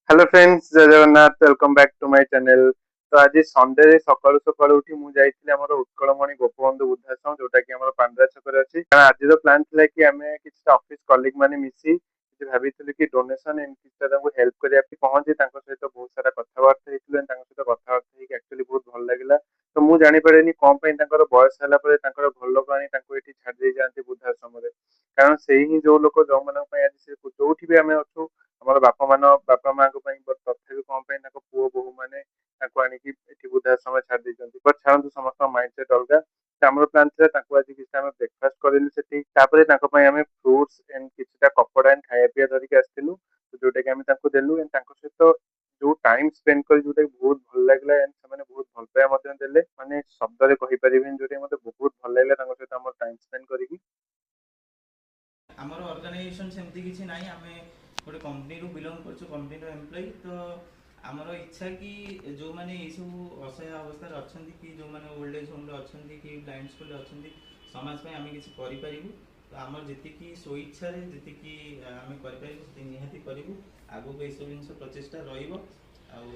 Hello friends जय Jagannath welcome back to my channel. तो आज संडे सकाळु सकाळु उठी मु जाइଥିଲି ଆମର ଉତ୍କଳମଣି ଗୋପବନ୍ଧୁ ବୃଦ୍ଧାଶ୍ରମ ଯୋଉଟା କି ଆମର ପାଣ୍ଡରା ଛକରେ ଅଛି। କାରଣ ଆଜିର ପ୍ଲାନ୍ ଥିଲା କି ଆମେ କିଛି ଅଫିସ କଲିଗ ମାନେ ମିଶି କିଛି ଭାବିଥିଲୁ କି ଡୋନେସନ ଏଣ୍ଡ କିଛି ତାଙ୍କୁ ହେଲ୍ପ କରିବା ପାଇଁ ପହଞ୍ଚି ତାଙ୍କ ସହିତ ବହୁତ ସାରା କଥାବାର୍ତ୍ତା ହେଇଥିଲୁ and ତାଙ୍କ ସହିତ କଥାବାର୍ତ୍ତା ହେଇକି ଆକ୍ଚୁଆଲି ବହୁତ ଭଲ ଲାଗିଲା। ତ ମୁଁ ଜାଣିପାରିନି କଣ ପାଇଁ ତାଙ୍କର ବୟସ ହେଲା ପରେ ତାଙ୍କର ଭଲ ଲୋକ ଆଣି ତାଙ୍କୁ ଏଠି ଛାଡି ଦେଇ ଯାଆନ୍ତି ବୃଦ୍ଧାଶ୍ରମରେ। କାରଣ ସେଇ ହିଁ ଯୋଉ ଲୋକ ଯୋଉମାନଙ୍କ ପାଇଁ ଆଜି ସେ ଯୋଉଠି ବି ଆମେ ଅଛୁ ଆମର ବାପା ମାଙ୍କ ପାଇଁ ତଥାପି କଣ ପାଇଁ ତାଙ୍କ ପୁଅ ବୋହୂ ମାନେ ତାଙ୍କୁ ଆଣିକି ଏଠି ବୃଦ୍ଧାଶ୍ରମରେ ଛାଡି ଦେଇଛନ୍ତି। ବଟ୍ ଛାଡ଼ନ୍ତୁ ସମସ୍ତଙ୍କ ମାଇଣ୍ଡ ସେଟ୍ ଅଲଗା। ତ ଆମର ପ୍ଲାନ୍ ଥିଲା ତାଙ୍କୁ ଆଜି କିଛି ଆମେ ବ୍ରେକଫାଷ୍ଟ କରିଲୁ ସେଠି, ତାପରେ ତାଙ୍କ ପାଇଁ ଆମେ ଫ୍ରୁଟ୍ସ ଏଣ୍ଡ କିଛିଟା କପଡା ଏଣ୍ଡ ଖାଇବା ପିଇବା ଧରିକି ଆସିଥିଲୁ। ଯୋଉଟା କି ଆମେ ତାଙ୍କୁ ଦେଲୁ and ତାଙ୍କ ସହିତ ଯୋଉ ଟାଇମ ସ୍ପେଣ୍ଡ କରି ଯୋଉଟା କି ବହୁତ ଭଲ ଲାଗିଲା and ସେମାନେ ବହୁତ ଭଲ ପାଇବା ମଧ୍ୟ ଦେଲେ, ମାନେ ଶବ୍ଦରେ କହିପାରିବିନି, ଯୋଉଟା କି ମତେ ବହୁତ ଭଲ ଲାଗିଲା ତାଙ୍କ ସହିତ ଆମର ଟାଇମ ସ୍ପେଣ୍ଡ କରିକି। ଆମର ଅର୍ଗାନାଇଜେସନ୍ ସେମିତି କିଛି ନାହିଁ। ଆମେ ଗୋଟେ କମ୍ପାନୀରୁ ବିଲଙ୍ଗ କରୁଛୁ, କମ୍ପାନୀର ଏମ୍ପ୍ଲୟି। ତ ଆମର ଇଚ୍ଛା କି ଯେଉଁମାନେ ଏଇସବୁ ଅସହାୟ ଅବସ୍ଥାରେ ଅଛନ୍ତି, କି ଯେଉଁମାନେ ଓଲ୍ଡ ଏଜ୍ ହୋମ୍ରେ ଅଛନ୍ତି, କି ବ୍ଲାଇଣ୍ଡ ସ୍କୁଲରେ ଅଛନ୍ତି, ସମାଜ ପାଇଁ ଆମେ କିଛି କରିପାରିବୁ। ତ ଆମର ଯେତିକି ସ୍ୱଇଚ୍ଛାରେ ଯେତିକି ଆମେ କରିପାରିବୁ ସେତିକି ନିହାତି କରିବୁ। ଆଗକୁ ଏଇସବୁ ଜିନିଷ ପ୍ରଚେଷ୍ଟା ରହିବ। ଆଉ